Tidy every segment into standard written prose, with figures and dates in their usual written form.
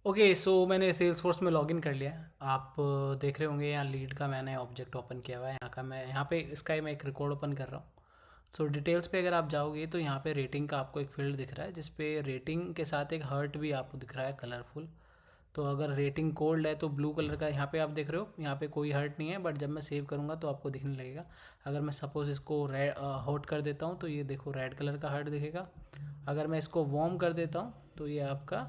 Okay, सो मैंने Salesforce में login कर लिया है। आप देख रहे होंगे यहाँ लीड का मैंने ऑब्जेक्ट ओपन किया हुआ है। यहाँ का मैं यहाँ पे इसका मैं एक रिकॉर्ड ओपन कर रहा हूँ। सो डिटेल्स पे अगर आप जाओगे तो यहाँ पे रेटिंग का आपको एक फील्ड दिख रहा है, जिस पे रेटिंग के साथ एक हर्ट भी आपको दिख रहा है कलरफुल। तो अगर रेटिंग कोल्ड है तो ब्लू कलर का यहाँ पे आप देख रहे हो, यहाँ पे कोई हर्ट नहीं है, बट जब मैं सेव करूँगा तो आपको दिखने लगेगा। अगर मैं सपोज़ इसको रेड हॉट कर देता हूँ तो ये देखो रेड कलर का हर्ट दिखेगा। अगर मैं इसको वार्म कर देता हूँ तो ये आपका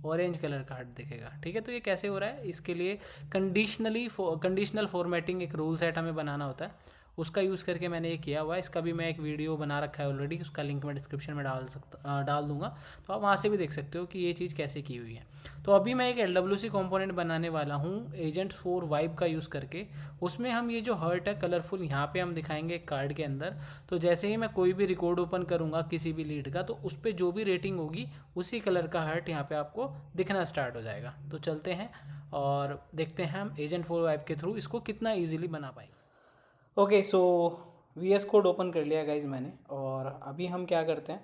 ऑरेंज कलर का हट दिखेगा। ठीक है, तो ये कैसे हो रहा है, इसके लिए कंडीशनल फॉर्मेटिंग एक रूल सेट हमें बनाना होता है। उसका यूज़ करके मैंने ये किया हुआ है। इसका भी मैं एक वीडियो बना रखा है ऑलरेडी, उसका लिंक मैं डिस्क्रिप्शन में डाल दूंगा। तो आप वहाँ से भी देख सकते हो कि ये चीज़ कैसे की हुई है। तो अभी मैं एक LWC कंपोनेंट बनाने वाला हूँ एजेंट फॉर वाइब का यूज़ करके। उसमें हम ये जो हर्ट है कलरफुल यहाँ पे हम दिखाएंगे कार्ड के अंदर। तो जैसे ही मैं कोई भी रिकॉर्ड ओपन करूँगा किसी भी लीड का, तो उस पर जो भी रेटिंग होगी उसी कलर का हर्ट यहाँ पे आपको दिखना स्टार्ट हो जाएगा। तो चलते हैं और देखते हैं हम एजेंट फॉर वाइब के थ्रू इसको कितना ईजिली बना पाएंगे। ओके, सो VS कोड ओपन कर लिया गाइज मैंने, और अभी हम क्या करते हैं,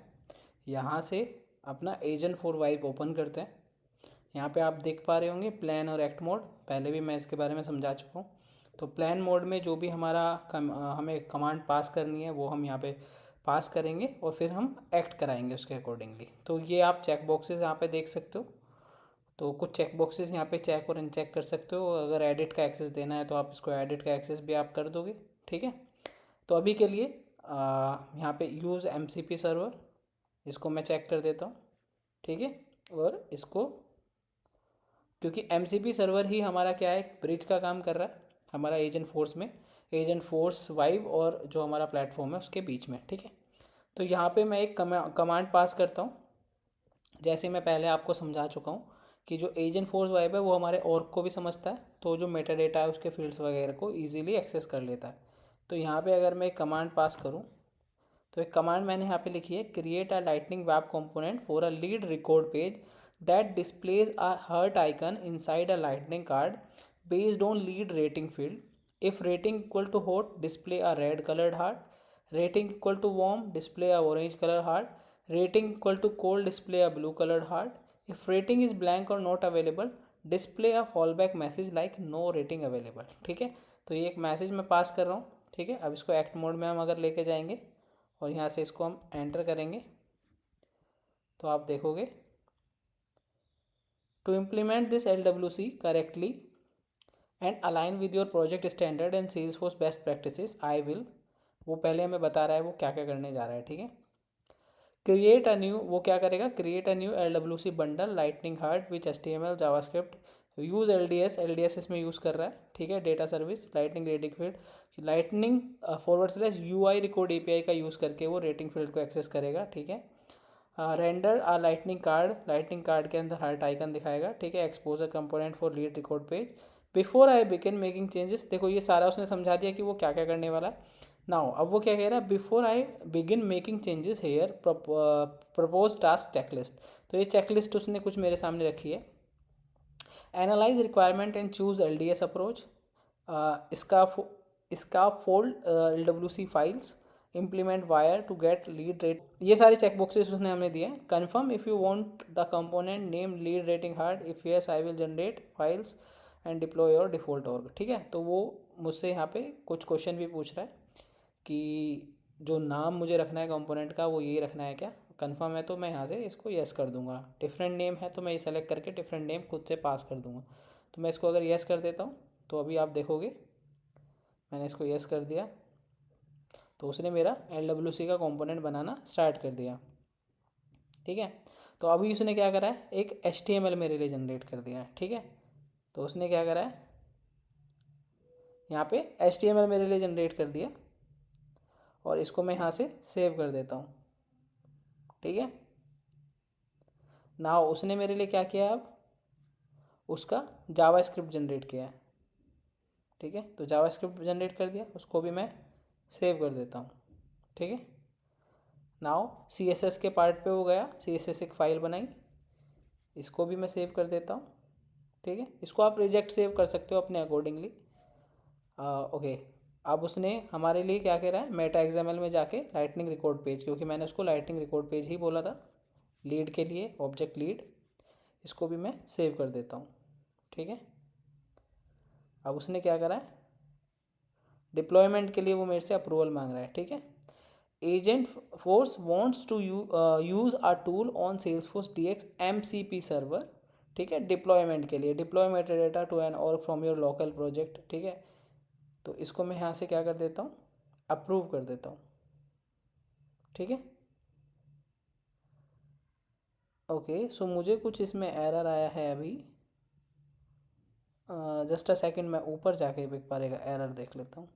यहाँ से अपना एजेंट फॉर वाइब ओपन करते हैं। यहाँ पे आप देख पा रहे होंगे प्लान और एक्ट मोड, पहले भी मैं इसके बारे में समझा चुका हूँ। तो प्लान मोड में जो भी हमें कमांड पास करनी है वो हम यहाँ पे पास करेंगे और फिर हम एक्ट कराएंगे उसके अकॉर्डिंगली। तो ये आप चेक बॉक्सेस यहाँ पे देख सकते हो। तो कुछ चेक बॉक्सेस यहाँ पे चेक और अनचेक कर सकते हो। अगर एडिट का एक्सेस देना है तो आप इसको एडिट का एक्सेस भी आप कर दोगे। ठीक है, तो अभी के लिए यहाँ पे यूज़ MCP सर्वर, इसको मैं चेक कर देता हूँ। ठीक है, और इसको, क्योंकि MCP सर्वर ही हमारा क्या है, ब्रिज का काम कर रहा है हमारा एजेंट फोर्स में, एजेंट फोर्स वाइब और जो हमारा प्लेटफॉर्म है उसके बीच में। ठीक है, तो यहाँ पे मैं एक कमांड पास करता हूँ। जैसे मैं पहले आपको समझा चुका हूँ कि जो एजेंट फोर्स वाइब है वो हमारे ऑर्ग को भी समझता है, तो जो मेटा डेटा है उसके फील्ड्स वगैरह को ईजिली एक्सेस कर लेता है। तो यहाँ पे अगर मैं एक कमांड पास करूँ, तो एक कमांड मैंने यहाँ पे लिखी है, create a lightning web component for a lead record page that displays a heart icon inside a lightning card based on lead rating field. If rating equal to hot display a red coloured heart, rating equal to warm display a orange colour heart, rating equal to cold display a blue coloured heart. If rating is blank और not available display a fallback message like no rating available. ठीक है, तो ये एक message मैं पास कर रहा हूँ। ठीक है, अब इसको एक्ट मोड में हम अगर लेके जाएंगे और यहाँ से इसको हम एंटर करेंगे तो आप देखोगे, to implement this LWC correctly and align with your project standard and Salesforce best practices I will, वो पहले हमें बता रहा है वो क्या क्या करने जा रहा है। ठीक है, क्रिएट अ न्यू, वो क्या करेगा, create a new LWC bundle lightning heart which HTML JavaScript use LDS इसमें यूज़ कर रहा है। ठीक है, data service lightning rating field lightning /UI record API का यूज़ करके वो रेटिंग फील्ड को एक्सेस करेगा। ठीक है, रेंडर आ लाइटनिंग कार्ड के अंदर हार्ट आइकन दिखाएगा। ठीक है, exposure component for lead record page before I begin making changes. देखो ये सारा उसने समझा दिया कि वो क्या क्या करने वाला है। नाउ अब वो क्या कह रहा है, before I begin making changes here propose task checklist. तो ये चेकलिस्ट उसने कुछ मेरे सामने रखी है। Analyse requirement and choose LDS approach, इसका fold LWC files, implement wire to get lead rate. ये सारे चेक बॉक्सेस उसने हमें दिए हैं। Confirm if you want the component name lead rating heart, if yes I will generate files and deploy your default org. ठीक है, तो वो मुझसे यहाँ पे कुछ क्वेश्चन भी पूछ रहा है कि जो नाम मुझे रखना है कंपोनेंट का वो ये रखना है क्या, कंफर्म है तो मैं यहाँ से इसको यस कर दूंगा। डिफरेंट नेम है तो मैं ये सेलेक्ट करके डिफरेंट नेम खुद से पास कर दूंगा। तो मैं इसको अगर यस कर देता हूँ तो अभी आप देखोगे मैंने इसको यस कर दिया तो उसने मेरा LWC का कंपोनेंट बनाना स्टार्ट कर दिया। ठीक है, तो अभी उसने क्या करा है, एक HTML मेरे लिए जनरेट कर दिया है। ठीक है, तो उसने क्या करा है, यहाँ पे HTML मेरे लिए जनरेट कर दिया और इसको मैं यहाँ से सेव कर देता हूँ। ठीक है, ना उसने मेरे लिए क्या किया, अब उसका जावा स्क्रिप्ट जनरेट किया है। ठीक है, तो जावा स्क्रिप्ट जनरेट कर दिया, उसको भी मैं सेव कर देता हूँ। ठीक है, नाउ CSS के पार्ट पे हो गया, CSS एक फ़ाइल बनाई, इसको भी मैं सेव कर देता हूँ। ठीक है, इसको आप रिजेक्ट सेव कर सकते हो अपने अकॉर्डिंगली। ओके, अब उसने हमारे लिए क्या कह रहा है, मेटा XML में जाके लाइटनिंग रिकॉर्ड पेज, क्योंकि मैंने उसको लाइटनिंग रिकॉर्ड पेज ही बोला था लीड के लिए, ऑब्जेक्ट लीड, इसको भी मैं सेव कर देता हूँ। ठीक है, अब उसने क्या करा है, डिप्लॉयमेंट के लिए वो मेरे से अप्रूवल मांग रहा है। ठीक है, Agentforce wants to use a tool on Salesforce DX MCP server. ठीक है, डिप्लॉयमेंट के लिए, डिप्लॉयमेंट डेटा टू एन और फ्रॉम योर लोकल प्रोजेक्ट। ठीक है, तो इसको मैं यहाँ से क्या कर देता हूँ, अप्रूव कर देता हूँ। ठीक है, ओके, सो मुझे कुछ इसमें एरर आया है अभी। जस्ट अ सेकेंड, मैं ऊपर जाके एक बार एरर देख लेता हूँ।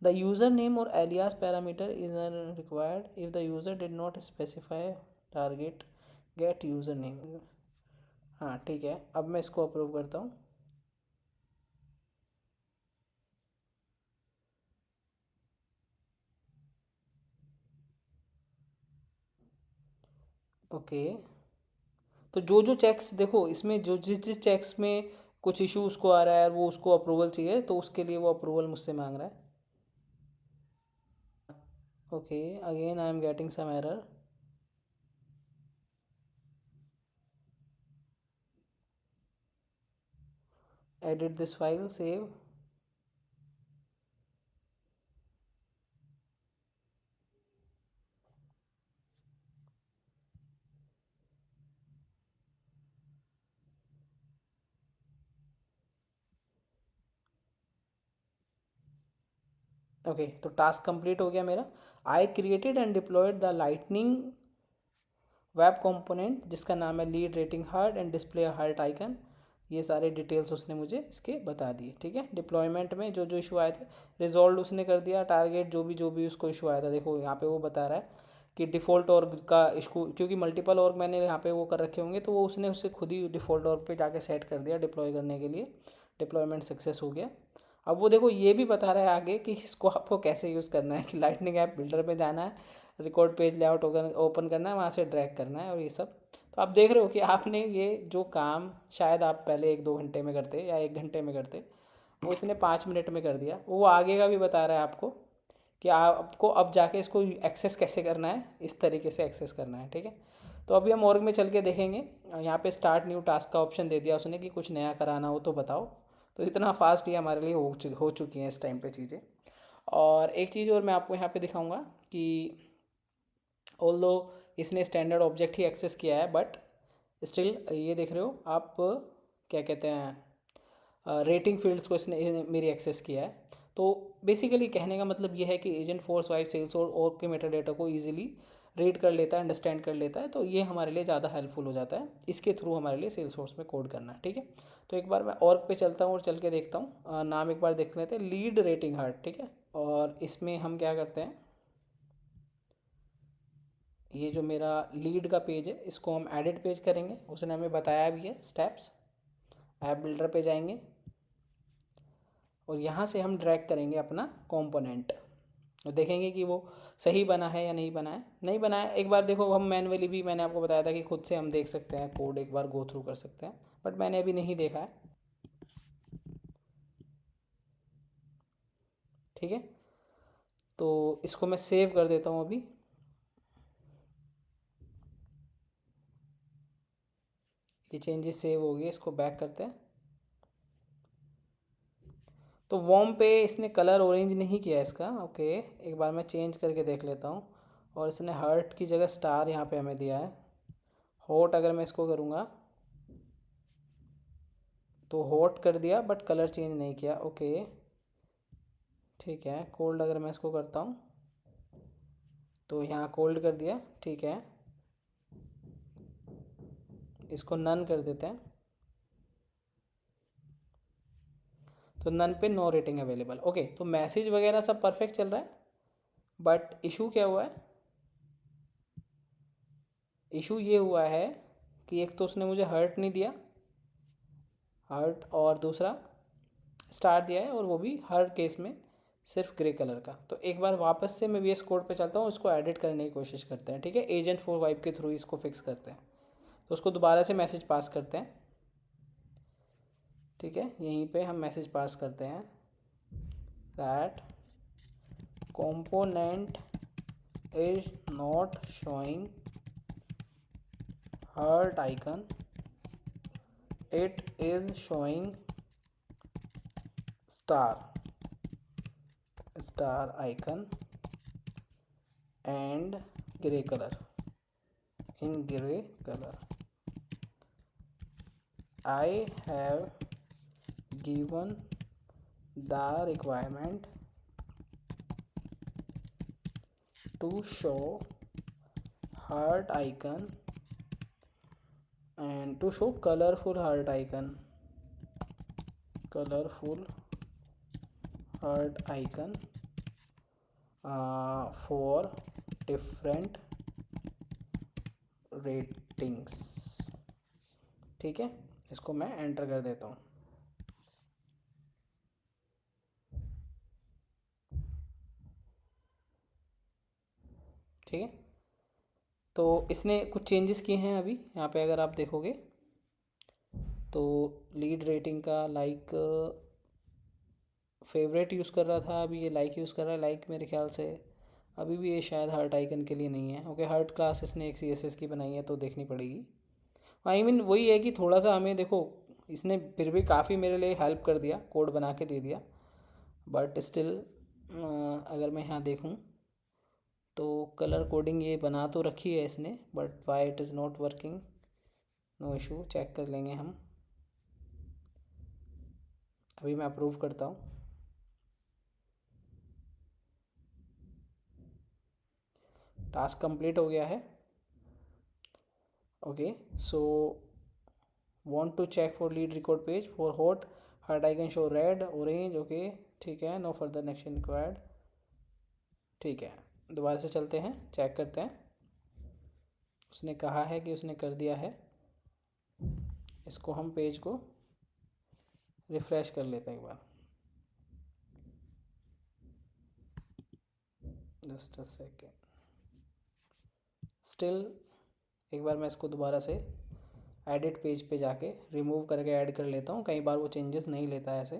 द यूज़र नेम और alias parameter is required if the user did not specify target get user name. हाँ ठीक है, अब मैं इसको अप्रूव करता हूँ। ओके, तो जो जो चेक्स देखो इसमें, जो जिस जिस चेक्स में कुछ इशू उसको आ रहा है, वो उसको अप्रूवल चाहिए, तो उसके लिए वो अप्रूवल मुझसे मांग रहा है। Okay, again I am getting some error. Edit this file, save. Okay, तो टास्क कंप्लीट हो गया मेरा। I created and deployed the lightning web component जिसका नाम है lead rating heart and display heart icon. ये सारे डिटेल्स उसने मुझे इसके बता दिए। ठीक है, डिप्लॉयमेंट में जो जो इशू आए थे रिजॉल्व उसने कर दिया। टारगेट जो भी उसको इशू आया था, देखो यहाँ पे वो बता रहा है कि डिफ़ॉल्ट ऑर्ग का इशू, क्योंकि मल्टीपल ऑर्ग मैंने यहाँ पे वो कर रखे होंगे, तो वो उसने उससे खुद ही डिफ़ॉल्ट ऑर्ग पे जाके सेट कर दिया डिप्लॉय करने के लिए। डिप्लॉयमेंट सक्सेस हो गया। अब वो देखो ये भी बता रहा है आगे कि इसको आपको कैसे यूज़ करना है, कि लाइटनिंग ऐप बिल्डर पे जाना है, रिकॉर्ड पेज लेआउट ओपन करना है, वहाँ से ड्रैग करना है और ये सब। तो आप देख रहे हो कि आपने ये जो काम शायद आप पहले 1-2 घंटे में करते या 1 घंटे में करते, वो इसने 5 मिनट में कर दिया। वो आगे का भी बता रहा है आपको कि आपको अब जाके इसको एक्सेस कैसे करना है, इस तरीके से एक्सेस करना है। ठीक है, तो अभी हम ऑर्ग में चल के देखेंगे। यहाँ पे स्टार्ट न्यू टास्क का ऑप्शन दे दिया उसने कि कुछ नया कराना हो तो बताओ। तो इतना फास्ट ये हमारे लिए हो चुकी हैं इस टाइम पे चीज़ें। और एक चीज़ और मैं आपको यहाँ पे दिखाऊंगा कि ऑल्दो इसने स्टैंडर्ड ऑब्जेक्ट ही एक्सेस किया है, बट स्टिल ये देख रहे हो आप, क्या कहते हैं, रेटिंग फील्ड्स को इसने मेरी एक्सेस किया है। तो बेसिकली कहने का मतलब ये है कि एजेंट फोर्स वाइफ सेल्स और के मेटा डेटा को ईजिली रीड कर लेता है, अंडरस्टैंड कर लेता है। तो ये हमारे लिए ज़्यादा हेल्पफुल हो जाता है, इसके थ्रू हमारे लिए सेल्स फोर्स में कोड करना है। ठीक है, तो एक बार मैं ऑर्ग पे चलता हूँ और चल के देखता हूँ। नाम एक बार देख लेते हैं, लीड रेटिंग हार्ट। ठीक है, और इसमें हम क्या करते हैं, ये जो मेरा लीड का पेज है इसको हम एडिट पेज करेंगे, उसने हमें बताया भी है स्टेप्स। ऐप बिल्डर पे जाएंगे और यहाँ से हम ड्रैग करेंगे अपना कंपोनेंट और देखेंगे कि वो सही बना है या नहीं बना है। नहीं बना है, एक बार देखो हम मैनुअली भी, मैंने आपको बताया था कि खुद से हम देख सकते हैं कोड, एक बार गो थ्रू कर सकते हैं, बट मैंने अभी नहीं देखा है। ठीक है, तो इसको मैं सेव कर देता हूँ अभी। ये चेंजेस सेव हो गए, इसको बैक करते हैं। तो वॉर्म पे इसने कलर ऑरेंज नहीं किया इसका। ओके, एक बार मैं चेंज करके देख लेता हूँ। और इसने हर्ट की जगह स्टार यहाँ पे हमें दिया है। हॉट अगर मैं इसको करूँगा तो हॉट कर दिया, बट कलर चेंज नहीं किया। ओके ठीक है, कोल्ड अगर मैं इसको करता हूँ तो यहाँ कोल्ड कर दिया। ठीक है, इसको नन कर देते हैं, तो नन पे नो रेटिंग अवेलेबल। ओके, तो मैसेज वगैरह सब परफेक्ट चल रहा है, बट इशू क्या हुआ है, इशू ये हुआ है कि एक तो उसने मुझे हर्ट नहीं दिया, हर्ट, और दूसरा स्टार दिया है, और वो भी हर केस में सिर्फ ग्रे कलर का। तो एक बार वापस से मैं VS कोड पे चलता हूँ, इसको एडिट करने की कोशिश करते हैं। ठीक है, एजेंट फोर वाइप के थ्रू इसको फिक्स करते हैं। तो उसको दोबारा से मैसेज पास करते हैं। ठीक है, यहीं पे हम मैसेज पास करते हैं that component is not showing hurt icon it is showing star icon and gray color, in gray color. I have given the requirement to show heart icon and to show colorful heart icon for different ratings. ठीक है, इसको मैं enter कर देता हूँ। ठीक है, तो इसने कुछ चेंजेस किए हैं अभी यहाँ पे अगर आप देखोगे तो लीड रेटिंग का लाइक फेवरेट यूज़ कर रहा था, अभी ये लाइक यूज़ कर रहा है। लाइक मेरे ख्याल से अभी भी ये शायद हार्ट आइकन के लिए नहीं है। ओके, हार्ट क्लास इसने एक CSS की बनाई है तो देखनी पड़ेगी। आई मीन वही है कि थोड़ा सा हमें देखो, इसने फिर भी काफ़ी मेरे लिए हेल्प कर दिया, कोड बना के दे दिया। बट स्टिल अगर मैं यहाँ देखूँ तो कलर कोडिंग ये बना तो रखी है इसने, but why it is not working, no issue, check कर लेंगे हम। अभी मैं अप्रूव करता हूँ। टास्क कंप्लीट हो गया है। Okay, so want to check for lead record page for hot heart icon show red orange। Okay ठीक है, नो फर्दर एक्शन रिक्वायर्ड। ठीक है, दोबारा से चलते हैं, चेक करते हैं। उसने कहा है कि उसने कर दिया है। इसको हम पेज को रिफ्रेश कर लेते हैं एक बार, जस्ट अ सेकेंड। स्टिल एक बार मैं इसको दोबारा से एडिट पेज पे जाके रिमूव करके ऐड कर लेता हूँ, कई बार वो चेंजेस नहीं लेता है ऐसे।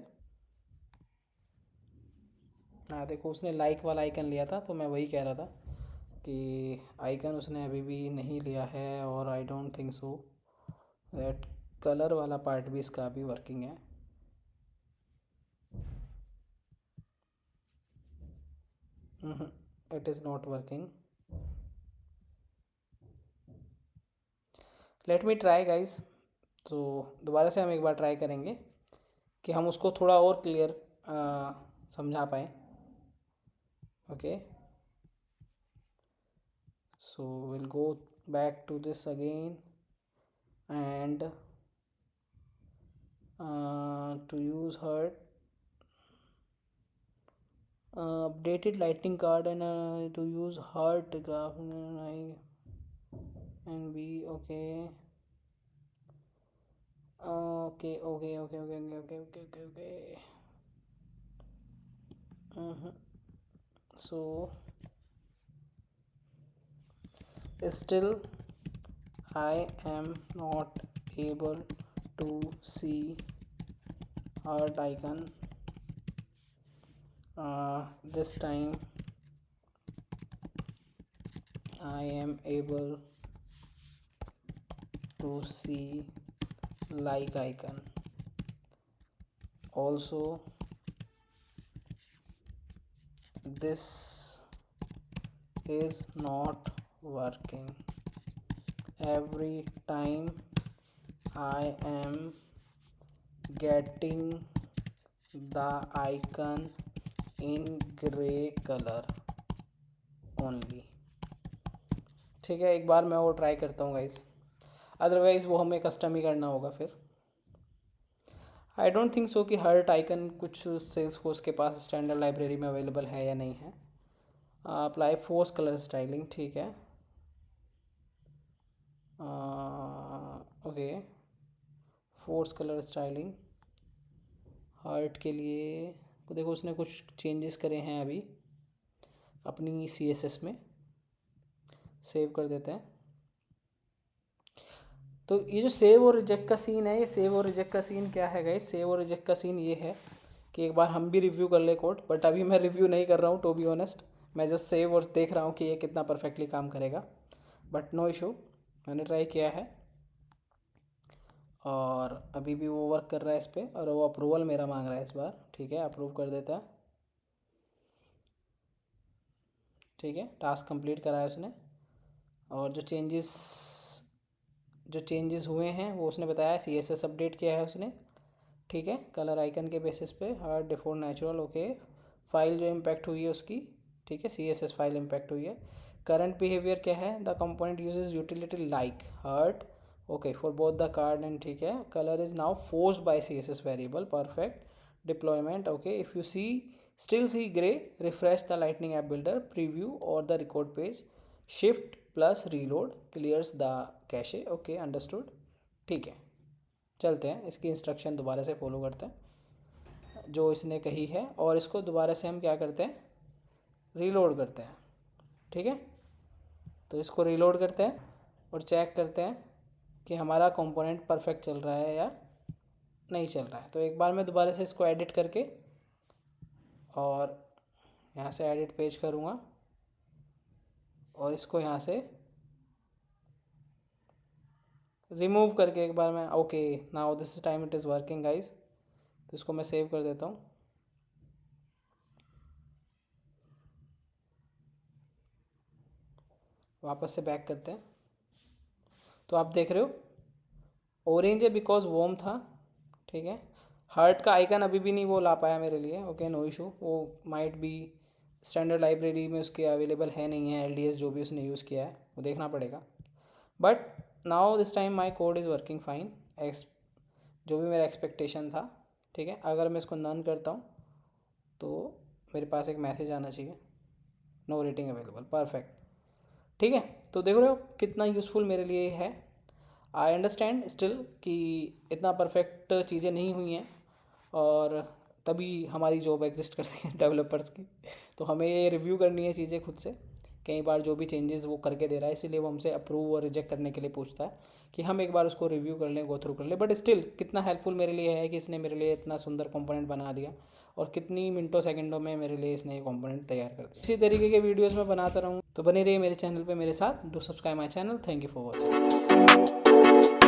हाँ देखो, उसने लाइक वाला आइकन लिया था तो मैं वही कह रहा था कि आइकन उसने अभी भी नहीं लिया है, और I don't think so that colour वाला पार्ट भी इसका अभी वर्किंग है। It is not working. Let me try guys. तो दोबारा से हम एक बार ट्राई करेंगे कि हम उसको थोड़ा और क्लियर समझा पाएँ। Okay, so we'll go back to this again and to use her updated lightning card and to use heart graph and be okay. Okay. So still I am not able to see heart icon. This time I am able to see like icon. Also this is not working. Every time I am getting the icon in gray color only। ठीक है, एक बार मैं वो try करता हूँ guys, otherwise वो हमें custom ही करना होगा फिर। आई डोंट थिंक सो कि हर्ट आइकन कुछ सेल्सफोर्स के पास स्टैंडर्ड लाइब्रेरी में अवेलेबल है या नहीं है। अप्लाई फोर्स कलर स्टाइलिंग, ठीक है। Okay, force colour styling heart के लिए तो देखो उसने कुछ चेंजेस करे हैं अभी अपनी CSS में। सेव कर देते हैं। तो ये जो सेव और रिजेक्ट का सीन है, ये सेव और रिजेक्ट का सीन क्या है गाइस? सेव और रिजेक्ट का सीन ये है कि एक बार हम भी रिव्यू कर ले कोड, बट अभी मैं रिव्यू नहीं कर रहा हूँ टू बी ऑनेस्ट। मैं जस्ट सेव और देख रहा हूँ कि ये कितना परफेक्टली काम करेगा, बट नो इशू, मैंने ट्राई किया है। और अभी भी वो वर्क कर रहा है इस पर, और वो अप्रूवल मेरा मांग रहा है इस बार। ठीक है, अप्रूव कर देता है। ठीक है, टास्क कंप्लीट करा है उसने। और जो चेंजेस हुए हैं वो उसने बताया, CSS अपडेट किया है उसने। ठीक है, कलर आइकन के बेसिस पे hard default natural, okay. File जो इम्पैक्ट हुई है उसकी, ठीक है, CSS फाइल इम्पैक्ट हुई है। करंट बिहेवियर क्या है, the component uses utility like heart, okay, for both the card and, ठीक है। Colour is now forced by CSS variable, perfect. Deployment, okay, if you see still see grey, refresh the lightning app builder preview और the record page, shift plus reload clears the cache, okay, understood. ठीक है, चलते हैं इसकी instruction दोबारा से follow करते हैं जो इसने कही है, और इसको दोबारा से हम क्या करते हैं, रीलोड करते हैं। ठीक है, तो इसको रीलोड करते हैं और चेक करते हैं कि हमारा कंपोनेंट परफेक्ट चल रहा है या नहीं चल रहा है। तो एक बार मैं दोबारा से इसको एडिट करके और यहाँ से एडिट पेज करूँगा और इसको यहाँ से रिमूव करके एक बार मैं, okay, now this time it is working guys. तो इसको मैं सेव कर देता हूँ। वापस से बैक करते हैं। तो आप देख रहे हो ऑरेंज है बिकॉज वॉर्म था। ठीक है, हार्ट का आइकन अभी भी नहीं वो ला पाया मेरे लिए, ओके, नो इशू। वो माइट बी स्टैंडर्ड लाइब्रेरी में उसके अवेलेबल है नहीं है, LDS जो भी उसने यूज़ किया है वो देखना पड़ेगा। But now this time my code is working fine, जो भी मेरा एक्सपेक्टेशन था। ठीक है, अगर मैं इसको नन करता हूँ तो मेरे पास एक मैसेज आना चाहिए, नो रेटिंग अवेलेबल, परफेक्ट। ठीक है, तो देख रहे हो कितना यूज़फुल मेरे लिए है। आई अंडरस्टैंड स्टिल कि इतना परफेक्ट चीज़ें नहीं हुई हैं, और तभी हमारी जॉब एग्जिस्ट करती है डेवलपर्स की। तो हमें ये रिव्यू करनी है चीज़ें खुद से। कई बार जो भी चेंजेस वो करके दे रहा है, इसीलिए वो हमसे अप्रूव और रिजेक्ट करने के लिए पूछता है कि हम एक बार उसको रिव्यू कर लें, गो थ्रू कर लें। बट स्टिल कितना हेल्पफुल मेरे लिए है कि इसने मेरे लिए इतना सुंदर कंपोनेंट बना दिया, और कितनी मिनटों सेकंडों में मेरे लिए इसने ये कंपोनेंट तैयार कर दिया। इसी तरीके के वीडियोस मैं बनाता रहूँ, तो बने रहिए मेरे चैनल पे मेरे साथ। Do subscribe my channel. Thank you for watching.